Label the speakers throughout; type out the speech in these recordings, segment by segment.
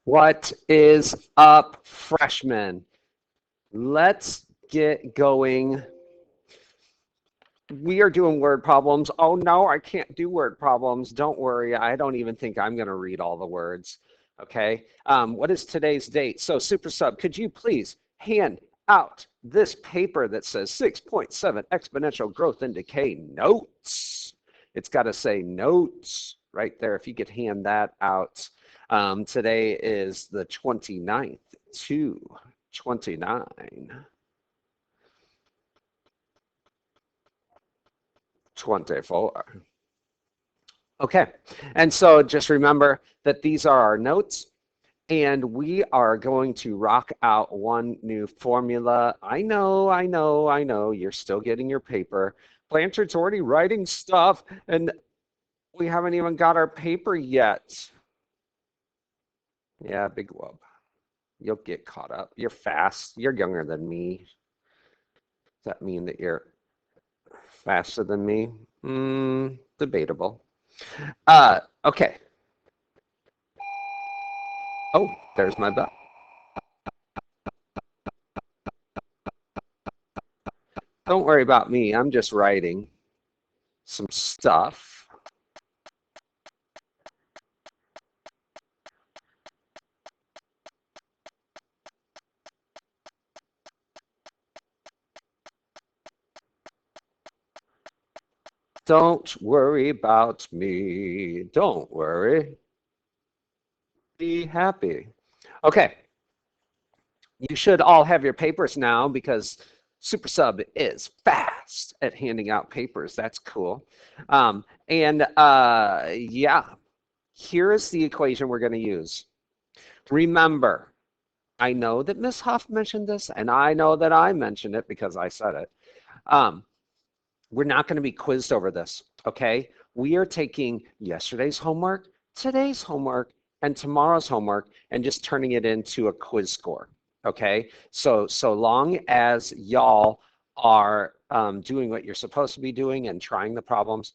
Speaker 1: What is up, freshmen? Let's get going. We are doing word problems. Oh no, I can't do word problems. Don't worry. I don't even think I'm going to read all the words. Okay. What is today's date? So, Super Sub, could you please hand out this paper that says 6.7 exponential growth and decay notes? It's got to say notes right there. If you could hand that out. Today is the 29th, 2/29. 24. Okay, and so just remember that these are our notes, and we are going to rock out one new formula. I know, you're still getting your paper. Blanchard's already writing stuff, and we haven't even got our paper yet. Yeah, big whoop. You'll get caught up. You're fast. You're younger than me. Does that mean that you're faster than me? Debatable. Okay. Oh, there's my bell. Don't worry about me. I'm just writing some stuff. Don't worry about me. Don't worry. Be happy. Okay. You should all have your papers now because Super Sub is fast at handing out papers. That's cool. Yeah, here is the equation we're going to use. Remember, I know that Miss Huff mentioned this, and I know that I mentioned it because I said it. Um, we're not going to be quizzed over this, okay? We are taking yesterday's homework, today's homework, and tomorrow's homework and just turning it into a quiz score, okay? So long as y'all are doing what you're supposed to be doing and trying the problems,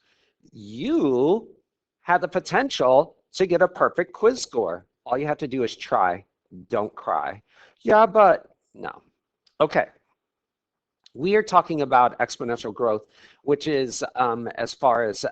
Speaker 1: you have the potential to get a perfect quiz score. All you have to do is try. Don't cry. Yeah, but no. Okay. We are talking about exponential growth, which is, as far as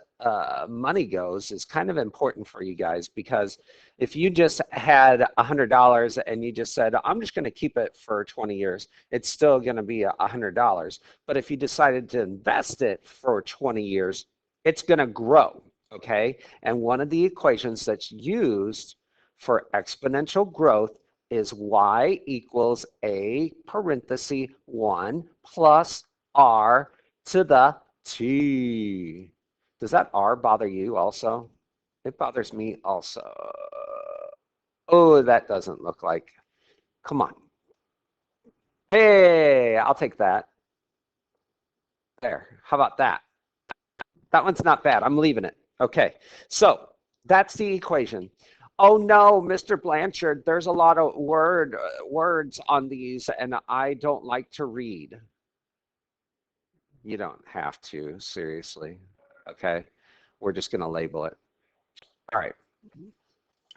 Speaker 1: money goes, is kind of important for you guys because if you just had $100 and you just said, I'm just going to keep it for 20 years, it's still going to be $100. But if you decided to invest it for 20 years, it's going to grow, okay? And one of the equations that's used for exponential growth is y equals a parenthesis 1 plus r to the t. Does that r bother you also? It bothers me also. Oh, that doesn't look like. Come on. Hey, I'll take that. There. How about that? That one's not bad. I'm leaving it. Okay. So that's the equation. Oh no, Mr. Blanchard, there's a lot of words on these and I don't like to read. You don't have to, seriously. Okay. We're just going to label it. All right.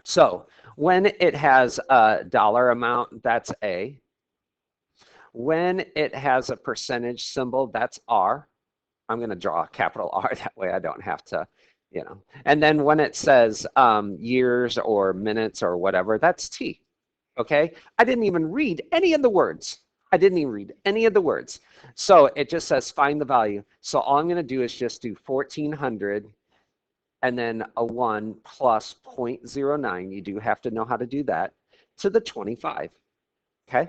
Speaker 1: So when it has a dollar amount, that's A. When it has a percentage symbol, that's R. I'm going to draw a capital R. That way I don't have to, you know. And then when it says years or minutes or whatever, that's T. Okay? I didn't even read any of the words. I didn't even read any of the words. So it just says find the value. So all I'm going to do is just do 1400 and then a 1 plus 0.09. You do have to know how to do that to the 25. Okay?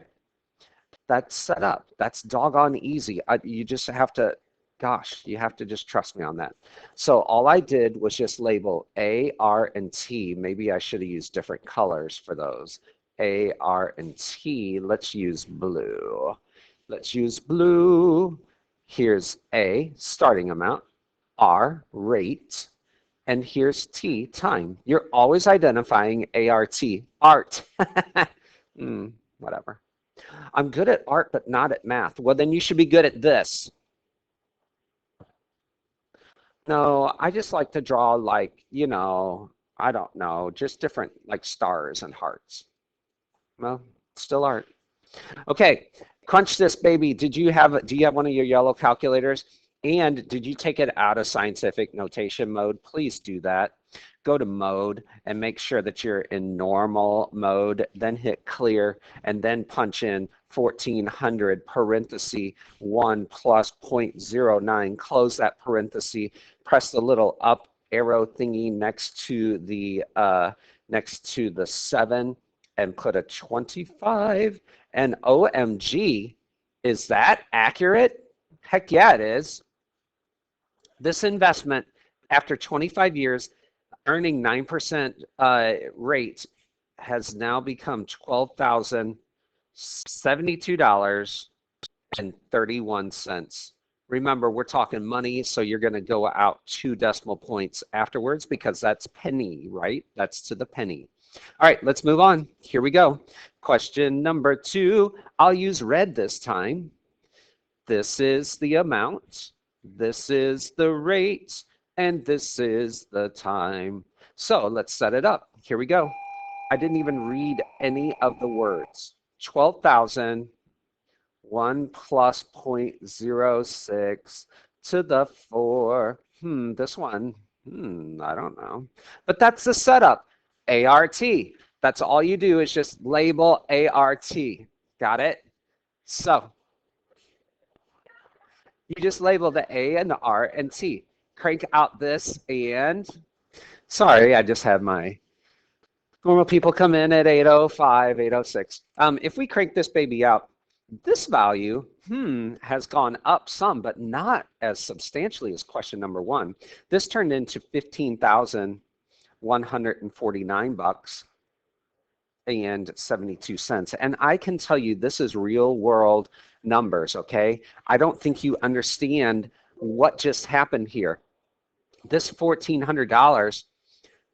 Speaker 1: That's set up. That's doggone easy. You just have to, gosh, you have to just trust me on that. So all I did was just label A, R, and T. Maybe I should have used different colors for those. A, R, and T. Let's use blue. Let's use blue. Here's A, starting amount, R, rate, and here's T, time. You're always identifying ART, art. Whatever. I'm good at art, but not at math. Well, then you should be good at this. No, I just like to draw like, I don't know, just different like stars and hearts. Well, still art. Okay, crunch this baby. Do you have one of your yellow calculators? And did you take it out of scientific notation mode? Please do that. Go to mode and make sure that you're in normal mode, then hit clear, and then punch in 1400 parenthesis 1 plus 0.09, close that parenthesis, press the little up arrow thingy next to the 7 and put a 25. And OMG, is that accurate? Heck yeah, it is. This investment, after 25 years, earning 9% rate, has now become $12,072.31. Remember, we're talking money, so you're going to go out 2 decimal points afterwards because that's penny, right? That's to the penny. All right, let's move on. Here we go. Question number 2. I'll use red this time. This is the amount. This is the rate. And this is the time. So let's set it up. Here we go. I didn't even read any of the words. 12,000, 1 plus 0.06 to the 4. This one, I don't know. But that's the setup. ART. That's all you do is just label ART. Got it? So you just label the A and the R and T. Crank out this and, sorry, I just had my normal people come in at 8:05, 8:06. If we crank this baby out, this value has gone up some, but not as substantially as question number 1. This turned into 15,149 bucks and 72 cents. And I can tell you this is real world numbers, okay? I don't think you understand what just happened here. This $1,400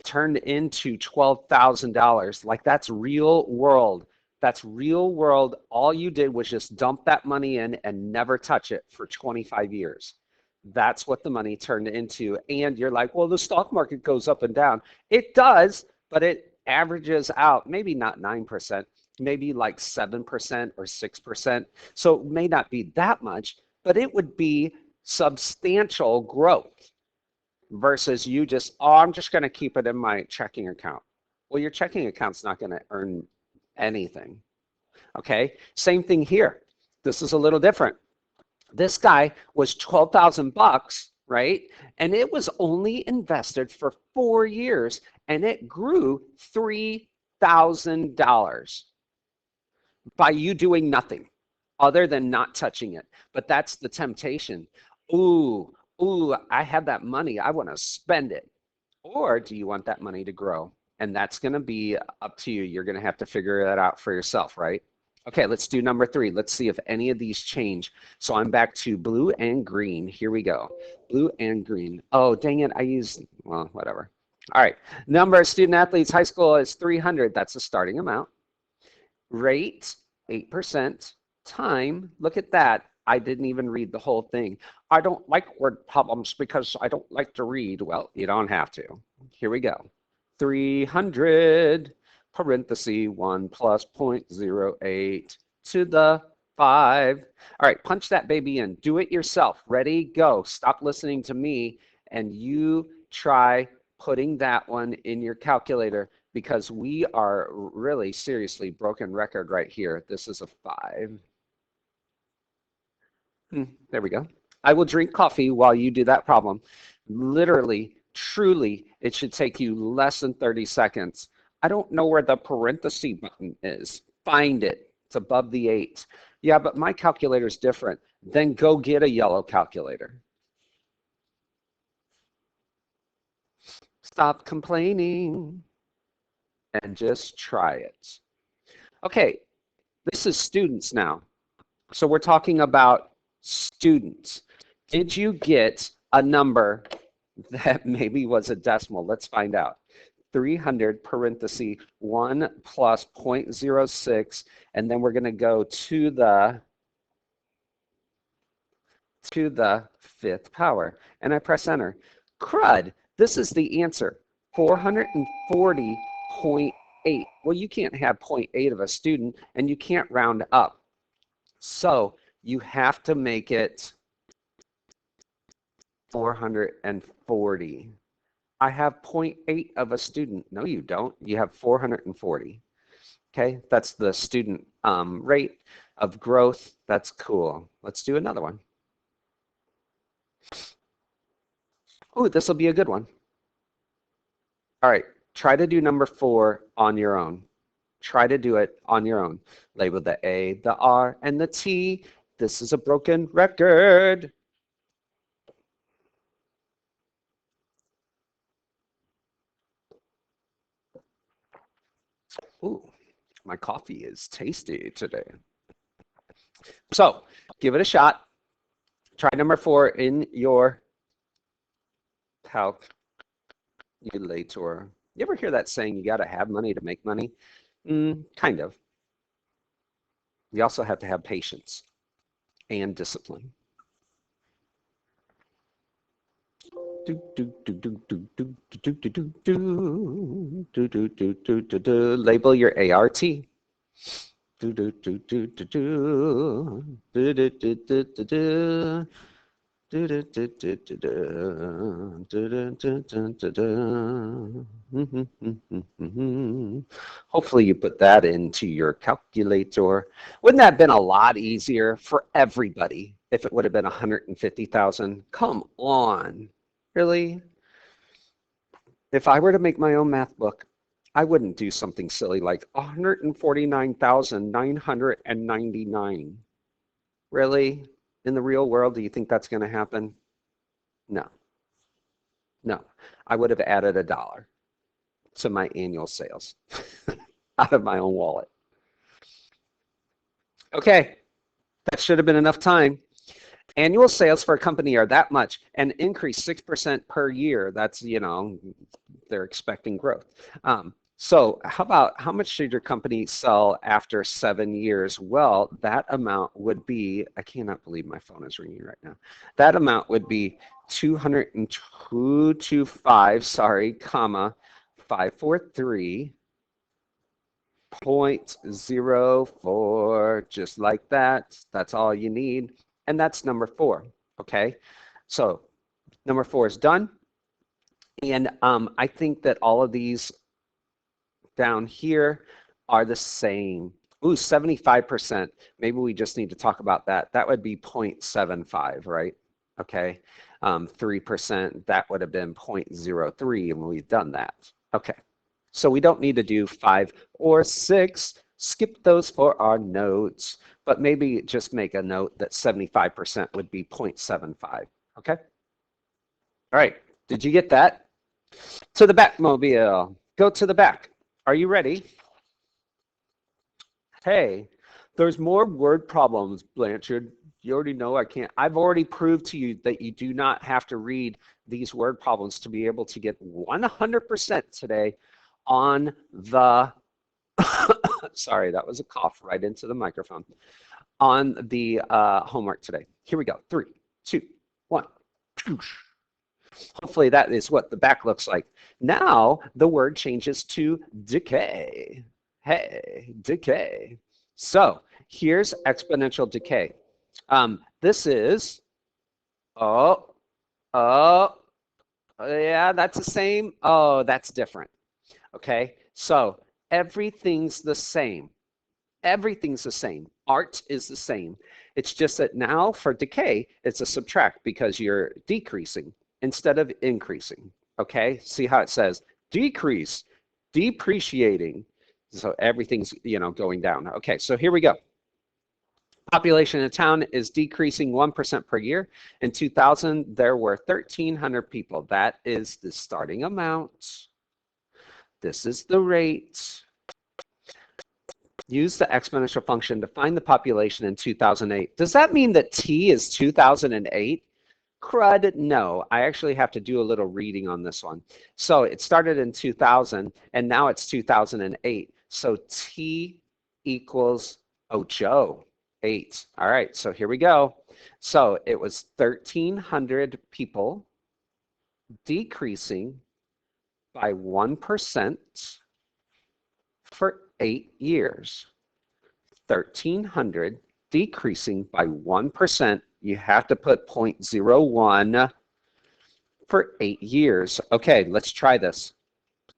Speaker 1: turned into $12,000. Like, that's real world. That's real world. All you did was just dump that money in and never touch it for 25 years. That's what the money turned into. And you're like, well, the stock market goes up and down. It does, but it averages out, maybe not 9%, maybe like 7% or 6%. So it may not be that much, but it would be substantial growth versus you just, oh, I'm just going to keep it in my checking account. Well, your checking account's not going to earn anything. Okay, same thing here. This is a little different. This guy was 12,000 bucks, right? And it was only invested for 4 years, and it grew $3,000 by you doing nothing other than not touching it. But that's the temptation. Ooh, I have that money. I want to spend it. Or do you want that money to grow? And that's going to be up to you. You're going to have to figure that out for yourself, right? Okay, let's do number 3. Let's see if any of these change. So I'm back to blue and green. Here we go. Blue and green. Oh, dang it. I used, well, whatever. All right. Number of student athletes, high school is 300. That's the starting amount. Rate, 8%. Time, look at that. I didn't even read the whole thing. I don't like word problems because I don't like to read. Well, you don't have to. Here we go. 300, parenthesis 1 plus 0.08 to the 5. All right, punch that baby in. Do it yourself. Ready, go. Stop listening to me and you try putting that one in your calculator because we are really seriously broken record right here. This is a 5. There we go. I will drink coffee while you do that problem. Literally, truly, it should take you less than 30 seconds. I don't know where the parenthesis button is. Find it. It's above the 8. Yeah, but my calculator is different. Then go get a yellow calculator. Stop complaining and just try it. Okay, this is students now. So we're talking about students. Did you get a number that maybe was a decimal? Let's find out. 300 parenthesis 1 plus 0.06, and then we're going to go to the 5th power, and I press enter. Crud, this is the answer. 440.8 0.8. Well, you can't have 0.8 of a student, and you can't round up. So you have to make it 440. I have 0.8 of a student. No, you don't. You have 440. Okay, that's the student rate of growth. That's cool. Let's do another one. Oh, this will be a good one. All right, try to do number 4 on your own. Try to do it on your own. Label the A, the R, and the T. This is a broken record. Ooh, my coffee is tasty today. So give it a shot. Try number 4 in your calculator. You ever hear that saying, you got to have money to make money? Kind of. You also have to have patience and discipline. Label your ART. Hopefully you put that into your calculator. Wouldn't that have been a lot easier for everybody if it would have been 150,000? Come on, really? If I were to make my own math book, I wouldn't do something silly like 149,999. Really? In the real world, do you think that's going to happen? No, no. I would have added $1 to my annual sales out of my own wallet. Okay, that should have been enough time. Annual sales for a company are that much and increase 6% per year. That's, they're expecting growth. So how much should your company sell after 7 years? Well, that amount would be, I cannot believe my phone is ringing right now. That amount would be 202.25, sorry, comma, 543.04, just like that. That's all you need. And that's number 4, okay? So number 4 is done. And I think that all of these down here are the same. Ooh, 75%. Maybe we just need to talk about that. That would be 0.75, right? Okay. 3%, that would have been 0.03, and we've done that. Okay. So we don't need to do 5 or 6. Skip those for our notes, but maybe just make a note that 75% would be 0.75. Okay. All right. Did you get that? To the Batmobile. Go to the back. Are you ready? Hey, there's more word problems, Blanchard. You already know I can't. I've already proved to you that you do not have to read these word problems to be able to get 100% today on the, sorry, that was a cough right into the microphone, on the homework today. Here we go. 3, 2, 1. Hopefully that is what the back looks like. Now the word changes to decay. Hey, decay. So here's exponential decay. This is, yeah, that's the same. Oh, that's different. Okay, so everything's the same. Everything's the same. Art is the same. It's just that now for decay, it's a subtract because you're decreasing instead of increasing. Okay, see how it says decrease, depreciating. So everything's, going down. Okay, so here we go. Population in a town is decreasing 1% per year. In 2000, there were 1,300 people. That is the starting amount. This is the rate. Use the exponential function to find the population in 2008. Does that mean that T is 2008? Crud, no. I actually have to do a little reading on this one. So it started in 2000, and now it's 2008. So T equals 8. All right, so here we go. So it was 1,300 people decreasing by 1%. for 8 years. 1,300 decreasing by 1%. You have to put 0.01 for 8 years. Okay, let's try this.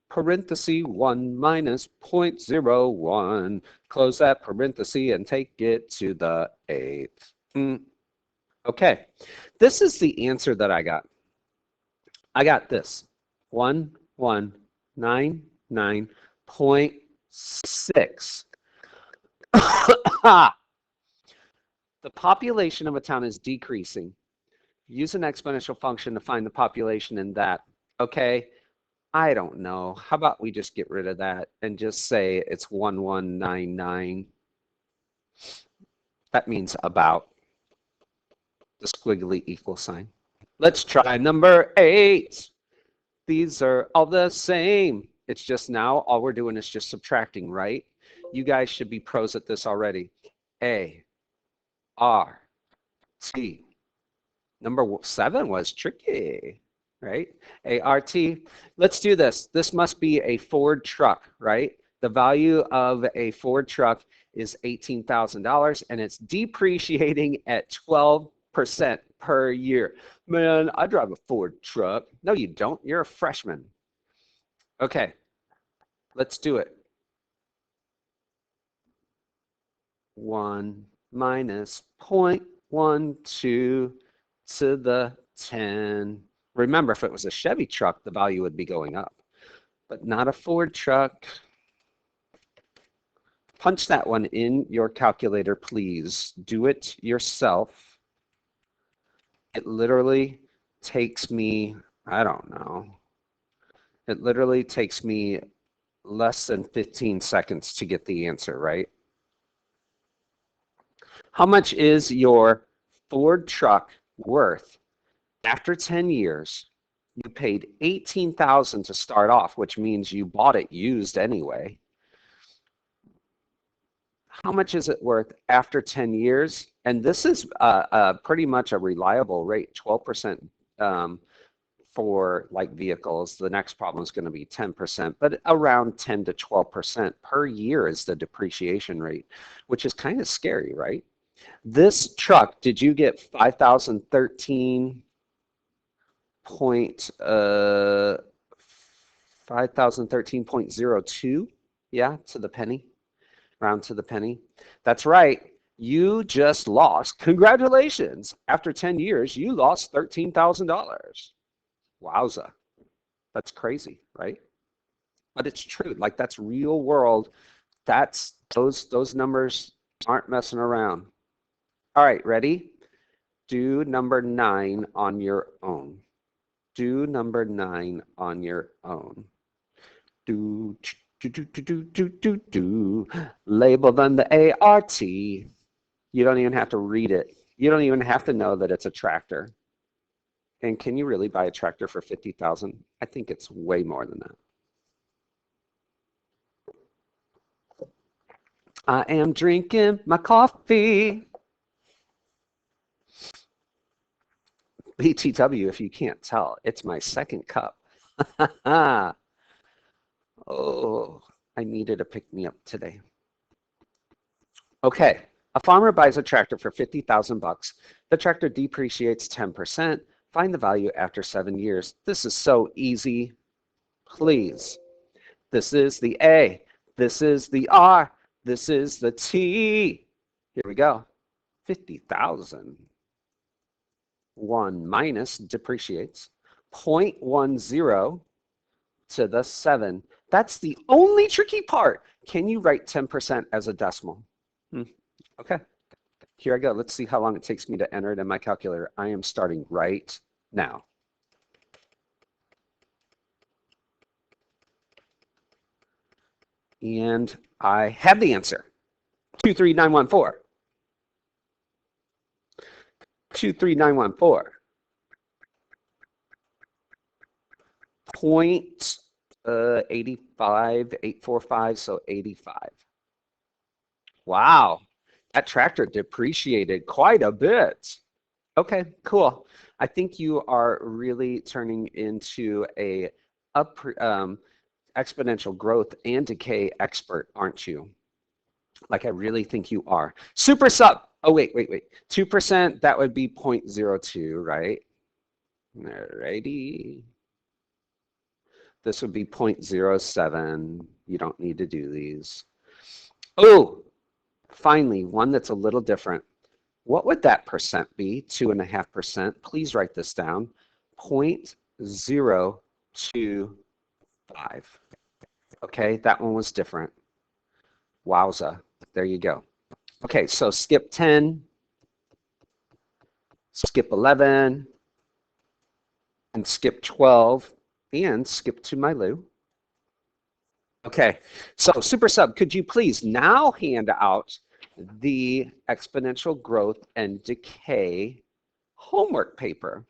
Speaker 1: Parenthesis 1 minus 0.01. Close that parenthesis and take it to the 8th. Okay, this is the answer that I got. I got this, 1199.6. The population of a town is decreasing. Use an exponential function to find the population in that. Okay, I don't know. How about we just get rid of that and just say it's 1199. That means about the squiggly equal sign. Let's try number 8. These are all the same. It's just now all we're doing is just subtracting, right? You guys should be pros at this already. A, R, T. Number 7 was tricky, right? ART. Let's do this. This must be a Ford truck, right? The value of a Ford truck is $18,000 and it's depreciating at 12% per year. Man, I drive a Ford truck. No, you don't. You're a freshman. Okay, let's do it. 1 minus 0.12 to the 10. Remember, if it was a Chevy truck, the value would be going up, but not a Ford truck. Punch that one in your calculator, please. Do it yourself. It literally takes me, I don't know. It literally takes me less than 15 seconds to get the answer, right? How much is your Ford truck worth after 10 years? You paid $18,000 to start off, which means you bought it used anyway. How much is it worth after 10 years? And this is pretty much a reliable rate, 12% for like vehicles. The next problem is going to be 10%, but around 10 to 12% per year is the depreciation rate, which is kind of scary, right? This truck, did you get 5,013.02? Yeah, to the penny, round to the penny. That's right. You just lost. Congratulations. After 10 years, you lost $13,000. Wowza. That's crazy, right? But it's true. Like, that's real world. That's those numbers aren't messing around. All right, ready? Do number 9 on your own. Do number 9 on your own. Do. Label them the ART. You don't even have to read it. You don't even have to know that it's a tractor. And can you really buy a tractor for $50,000? I think it's way more than that. I am drinking my coffee. BTW, if you can't tell, it's my second cup. Oh, I needed a pick-me-up today. Okay, a farmer buys a tractor for $50,000. The tractor depreciates 10%. Find the value after 7 years. This is so easy. Please. This is the A. This is the R. This is the T. Here we go. 50,000. 1 minus depreciates 0.10 to the 7. That's the only tricky part. Can you write 10% as a decimal? Okay, here I go. Let's see how long it takes me to enter it in my calculator. I am starting right now. And I have the answer. 23914. 23914. 0.85845, so 85. Wow, that tractor depreciated quite a bit. Okay, cool. I think you are really turning into a exponential growth and decay expert, aren't you? Like I really think you are. Super sub. Oh, wait. 2%, that would be 0.02, right? Alrighty. This would be 0.07. You don't need to do these. Oh, finally, one that's a little different. What would that percent be? 2.5%. Please write this down. 0.025. Okay, that one was different. Wowza. There you go. Okay, so skip 10, skip 11, and skip 12, and skip to my Lou. Okay, so Super Sub, could you please now hand out the exponential growth and decay homework paper?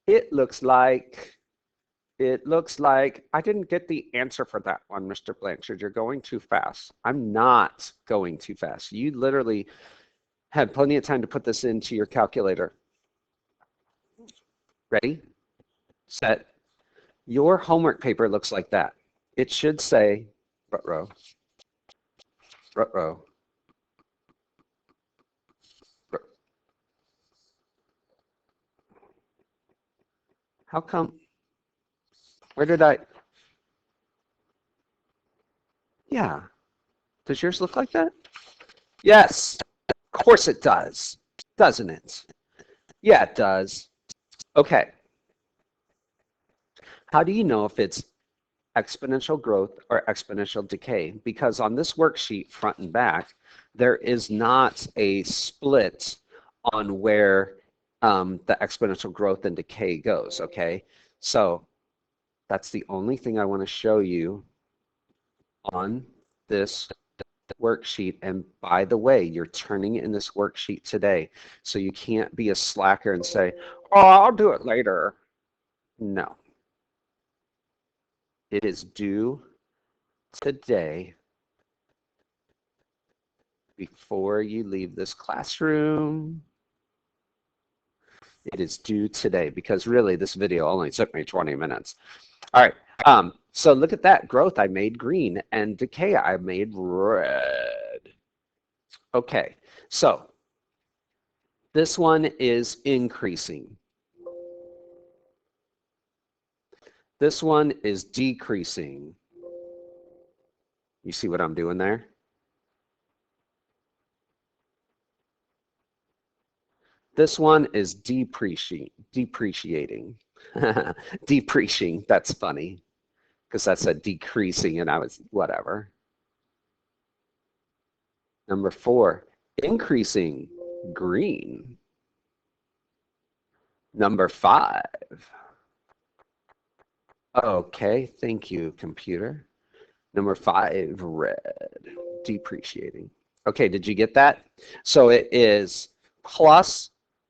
Speaker 1: It looks like I didn't get the answer for that one, Mr. Blanchard. You're going too fast. I'm not going too fast. You literally had plenty of time to put this into your calculator. Ready, set. Your homework paper looks like that. It should say, row. How come? Where did I? Yeah. Does yours look like that? Yes. Of course it does. Doesn't it? Yeah, it does. Okay. How do you know if it's exponential growth or exponential decay? Because on this worksheet, front and back, there is not a split on where the exponential growth and decay goes, okay? So that's the only thing I want to show you on this worksheet. And by the way, you're turning in this worksheet today, so you can't be a slacker and say, oh, I'll do it later. No. It is due today before you leave this classroom. It is due today because really this video only took me 20 minutes. All right, so look at that. Growth I made green and decay I made red. Okay, so this one is increasing. This one is decreasing. You see what I'm doing there? This one is depreciating. Depreciating, that's funny, because that said decreasing and I was whatever. Number 4, increasing, green. Number 5. Okay, thank you, computer. Number 5, red, depreciating. Okay, did you get that? So it is plus,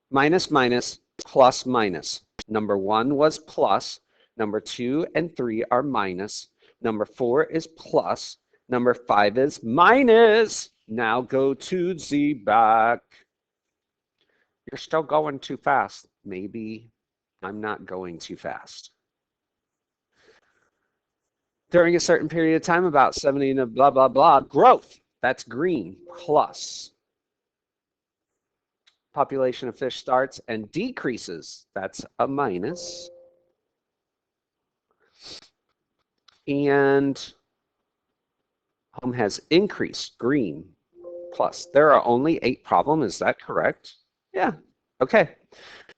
Speaker 1: minus, minus, plus, minus. Number 1 was plus. Number 2 and 3 are minus. Number 4 is plus. Number 5 is minus. Now go to the back. You're still going too fast. Maybe I'm not going too fast. During a certain period of time, about 70 and blah, blah, blah, growth. That's green, plus. Population of fish starts and decreases. That's a minus. And home has increased, green, plus. There are only 8 problems. Is that correct? Yeah. Okay.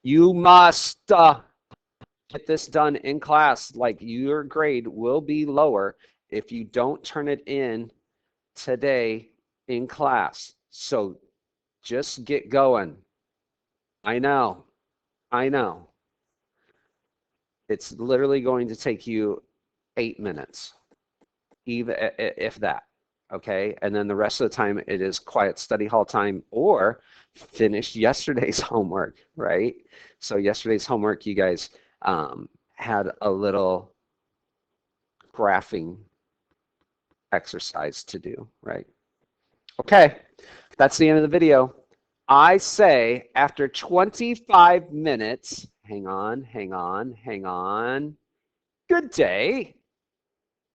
Speaker 1: You must get this done in class. Like, your grade will be lower if you don't turn it in today in class. So just get going. I know. It's literally going to take you 8 minutes, even if that. Okay, and then the rest of the time it is quiet study hall time or finish yesterday's homework, right? So yesterday's homework, you guys had a little graphing exercise to do, right? Okay, that's the end of the video. I say after 25 minutes, hang on, good day.